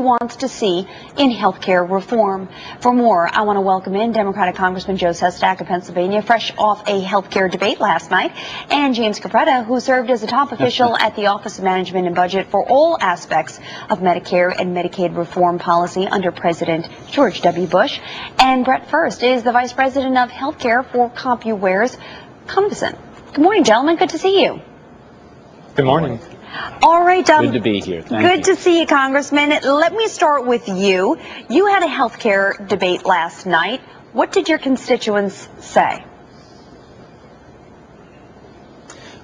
wants to see in health care reform. For more, I want to welcome in Democratic Congressman Joe Sestak of Pennsylvania, fresh off a health care debate last night, and James Capretta, who served as a top official at the Office of Management and Budget for all aspects of Medicare and Medicaid reform policy under President George W. Bush. And Brett First is the Vice President of Healthcare for CompuWare's Cognizant. Good morning, gentlemen. Good to see you. Good morning. All right. Good to be here. Thank you. Good to see you, Congressman. Let me start with you. You had a health care debate last night. What did your constituents say?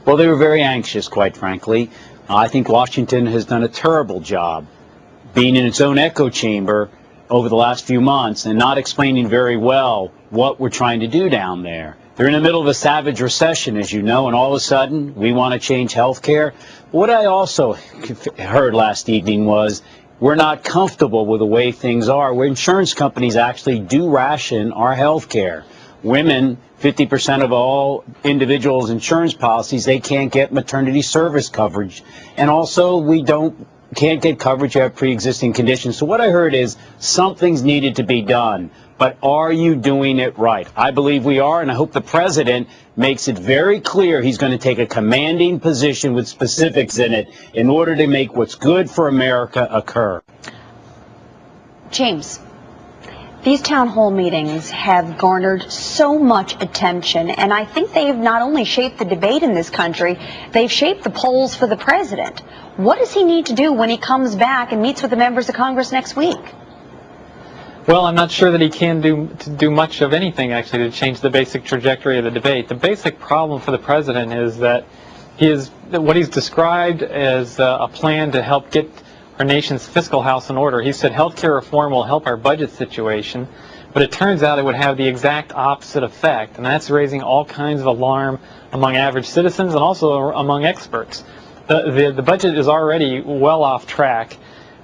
Well, they were very anxious, quite frankly. I think Washington has done a terrible job being in its own echo chamber over the last few months and not explaining very well what we're trying to do down there. They're in the middle of a savage recession, as you know, and all of a sudden we want to change health care. What I also heard last evening was we're not comfortable with the way things are, where insurance companies actually do ration our health care. Women, 50% of all individuals' insurance policies, they can't get maternity service coverage. And also we can't get coverage if you have pre-existing conditions. So what I heard is something's needed to be done. But are you doing it right? I believe we are, and I hope the president makes it very clear he's going to take a commanding position with specifics in it in order to make what's good for America occur. James, these town hall meetings have garnered so much attention, and I think they've not only shaped the debate in this country, they've shaped the polls for the president. What does he need to do when he comes back and meets with the members of Congress next week? Well, I'm not sure that he can do much of anything, actually, to change the basic trajectory of the debate. The basic problem for the president is that what he's described as a plan to help get our nation's fiscal house in order. He said health care reform will help our budget situation, but it turns out it would have the exact opposite effect, and that's raising all kinds of alarm among average citizens and also among experts. The budget is already well off track.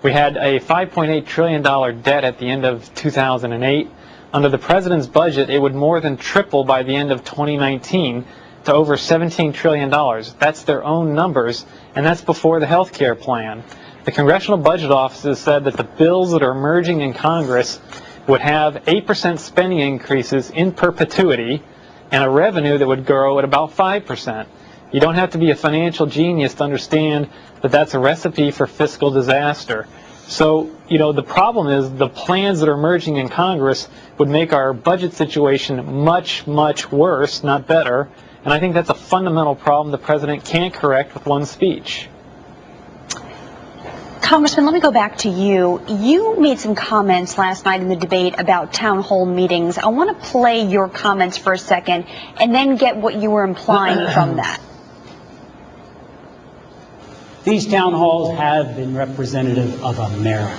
We had a $5.8 trillion debt at the end of 2008. Under the president's budget, it would more than triple by the end of 2019 to over $17 trillion. That's their own numbers, and that's before the health care plan. The Congressional Budget Office has said that the bills that are emerging in Congress would have 8% spending increases in perpetuity and a revenue that would grow at about 5%. You don't have to be a financial genius to understand that that's a recipe for fiscal disaster. So, the problem is the plans that are emerging in Congress would make our budget situation much, much worse, not better. And I think that's a fundamental problem the president can't correct with one speech. Congressman, let me go back to you. You made some comments last night in the debate about town hall meetings. I want to play your comments for a second and then get what you were implying from that. These town halls have been representative of America.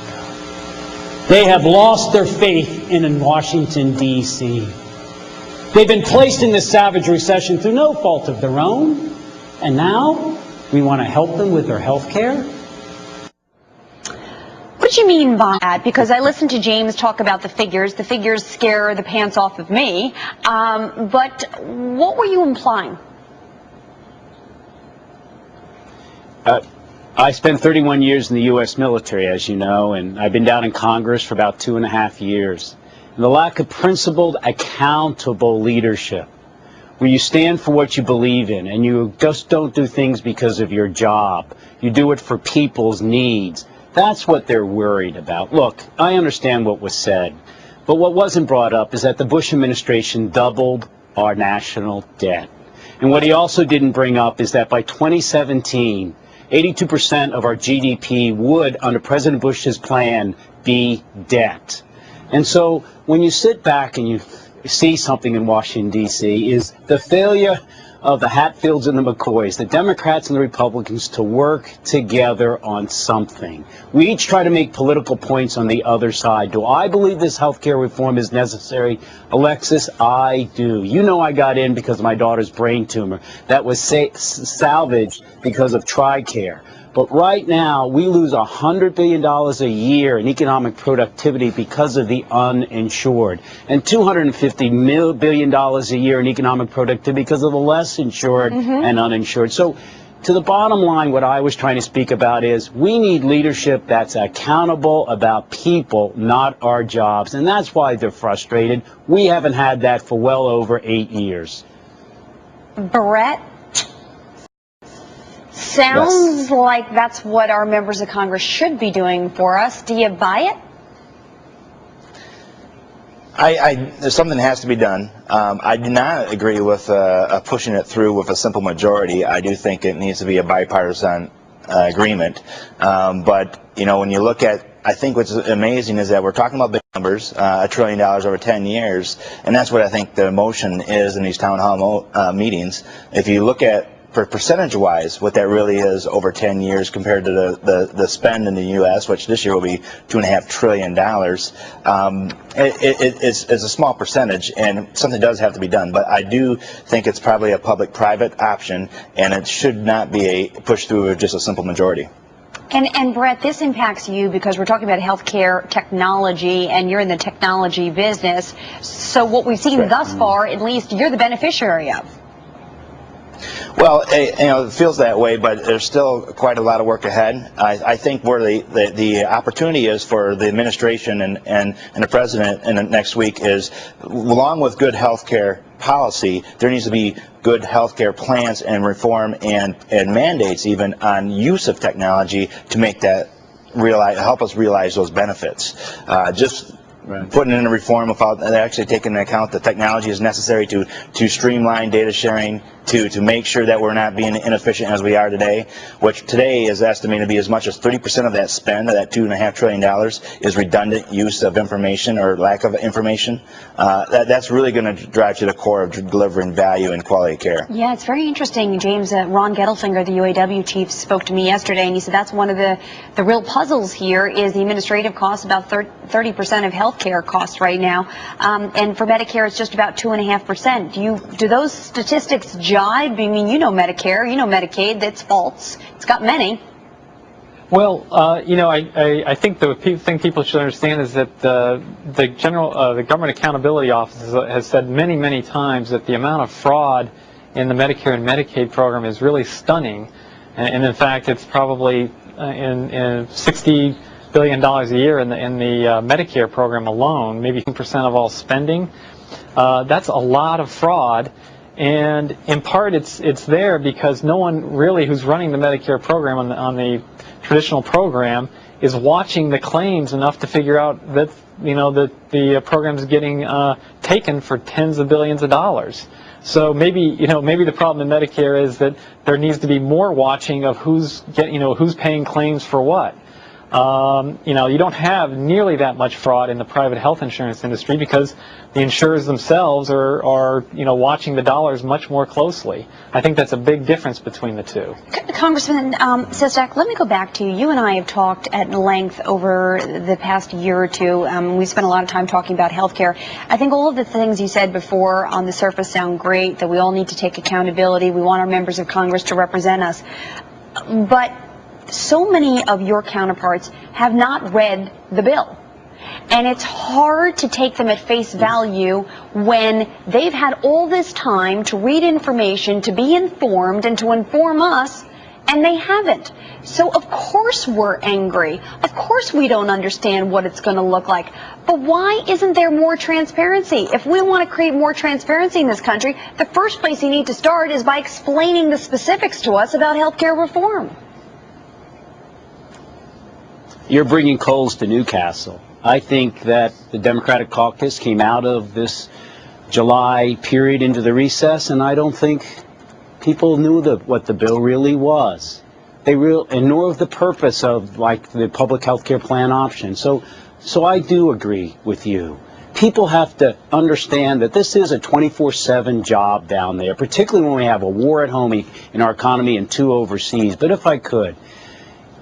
They have lost their faith in Washington, D.C. They've been placed in this savage recession through no fault of their own. And now we want to help them with their health care? What do you mean by that? Because I listened to James talk about the figures. The figures scare the pants off of me. But what were you implying? I spent 31 years in the U.S. military, as you know, and I've been down in Congress for about 2.5 years. And the lack of principled, accountable leadership, where you stand for what you believe in, and you just don't do things because of your job. You do it for people's needs. That's what they're worried about. Look, I understand what was said, but what wasn't brought up is that the Bush administration doubled our national debt. And what he also didn't bring up is that by 2017, 82% of our GDP would, under President Bush's plan, be debt. And so when you sit back and you see something in Washington, D.C., is the failure of the Hatfields and the McCoys, the Democrats and the Republicans, to work together on something. We each try to make political points on the other side. Do I believe this health care reform is necessary? Alexis, I do. You know I got in because of my daughter's brain tumor. That was salvaged because of TRICARE. But right now, we lose $100 billion a year in economic productivity because of the uninsured, and $250 billion a year in economic productivity because of the less insured and uninsured. So to the bottom line, what I was trying to speak about is we need leadership that's accountable about people, not our jobs. And that's why they're frustrated. We haven't had that for well over 8 years. Brett, sounds like that's what our members of Congress should be doing for us. Do you buy it? There's something that has to be done. I do not agree with pushing it through with a simple majority. I do think it needs to be a bipartisan agreement. But, you know, when you look at, I think what's amazing is that we're talking about big numbers, $1 trillion over 10 years, and that's what I think the motion is in these town hall meetings. If you look at percentage-wise, what that really is over 10 years compared to the spend in the U.S., which this year will be $2.5 trillion, it's a small percentage, and something does have to be done. But I do think it's probably a public-private option, and it should not be pushed through with just a simple majority. And Brett, this impacts you because we're talking about healthcare technology, and you're in the technology business. So what we've seen thus far, at least, you're the beneficiary of. Well, you know, it feels that way, but there's still quite a lot of work ahead. I think where the opportunity is for the administration and the president in the next week is, along with good health care policy, there needs to be good health care plans and reform and mandates even on use of technology to make that help us realize those benefits. Putting in a reform without actually taking into account the technology is necessary to streamline data sharing, to make sure that we're not being inefficient as we are today, which today is estimated to be as much as 30% of that spend, of that $2.5 trillion, is redundant use of information or lack of information. That's really going to drive to the core of delivering value and quality care. Yeah, it's very interesting, James. Ron Gettelfinger, the UAW chief, spoke to me yesterday, and he said that's one of the real puzzles here is the administrative costs, about 30% of health care costs right now, and for Medicare it's just about 2.5%. Do those statistics jibe? I mean, you know Medicare, you know Medicaid. That's false. It's got many. Well, you know, I think the thing people should understand is that the Government Accountability Office has said many times that the amount of fraud in the Medicare and Medicaid program is really stunning, and in fact, it's probably in $60 billion a year in the Medicare program alone, maybe 10% of all spending. That's a lot of fraud. And in part, it's there because no one really who's running the Medicare program on the traditional program is watching the claims enough to figure out that that the program's getting taken for tens of billions of dollars. So maybe the problem in Medicare is that there needs to be more watching of who's paying claims for what. You don't have nearly that much fraud in the private health insurance industry because the insurers themselves are watching the dollars much more closely. I think that's a big difference between the two. Congressman Sestak, let me go back to you. You and I have talked at length over the past year or two. We spent a lot of time talking about health care. I think all of the things you said before on the surface sound great, that we all need to take accountability. We want our members of Congress to represent us. But so many of your counterparts have not read the bill. And it's hard to take them at face value when they've had all this time to read information, to be informed, and to inform us, and they haven't. So of course we're angry. Of course we don't understand what it's going to look like. But why isn't there more transparency? If we want to create more transparency in this country, the first place you need to start is by explaining the specifics to us about health care reform. You're bringing coals to Newcastle. I think that the Democratic caucus came out of this July period into the recess, and I don't think people knew what the bill really was. And nor the purpose of the public health care plan option. So I do agree with you. People have to understand that this is a 24/7 job down there, particularly when we have a war at home in our economy and 2 overseas. But if I could,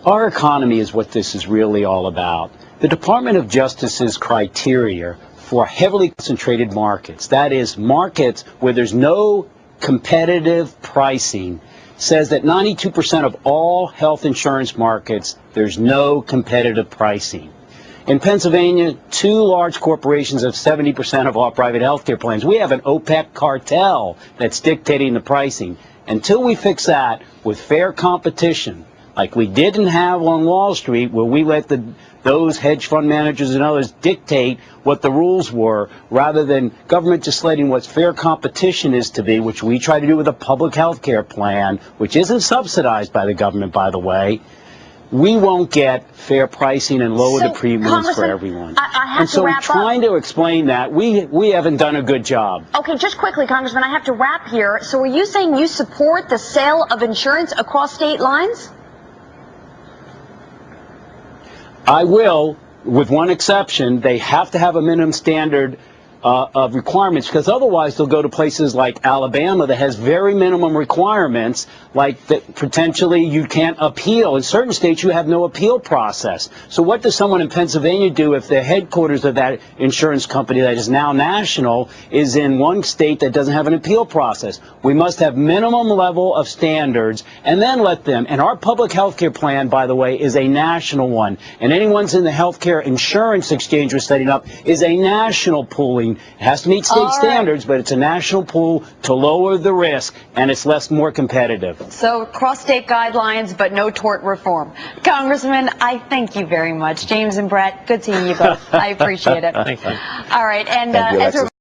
our economy is what this is really all about. The Department of Justice's criteria for heavily concentrated markets, that is markets where there's no competitive pricing, says that 92% of all health insurance markets, there's no competitive pricing. In Pennsylvania, 2 large corporations have 70% of all private health care plans. We have an OPEC cartel that's dictating the pricing. Until we fix that with fair competition, like we didn't have on Wall Street, where we let those hedge fund managers and others dictate what the rules were, rather than government just letting what fair competition is to be, which we try to do with a public health care plan, which isn't subsidized by the government, by the way, we won't get fair pricing and lower the premiums for Congressman, everyone. I have And so to wrap trying to explain that, we haven't done a good job. Okay, just quickly, Congressman, I have to wrap here. So are you saying you support the sale of insurance across state lines? I will, with one exception. They have to have a minimum standard of requirements, because otherwise they'll go to places like Alabama that has very minimum requirements, like that potentially you can't appeal. In certain states you have no appeal process. So what does someone in Pennsylvania do if the headquarters of that insurance company that is now national is in one state that doesn't have an appeal process? We must have minimum level of standards and then let them. And our public health care plan, by the way, is a national one. And anyone's in the healthcare insurance exchange we're setting up is a national pooling. It has to meet state standards, but it's a national pool to lower the risk, and it's more competitive. So cross-state guidelines, but no tort reform. Congressman, I thank you very much. James and Brett, good seeing you both. I appreciate it. Thank you. All right, and Thank you, as we're Alexis.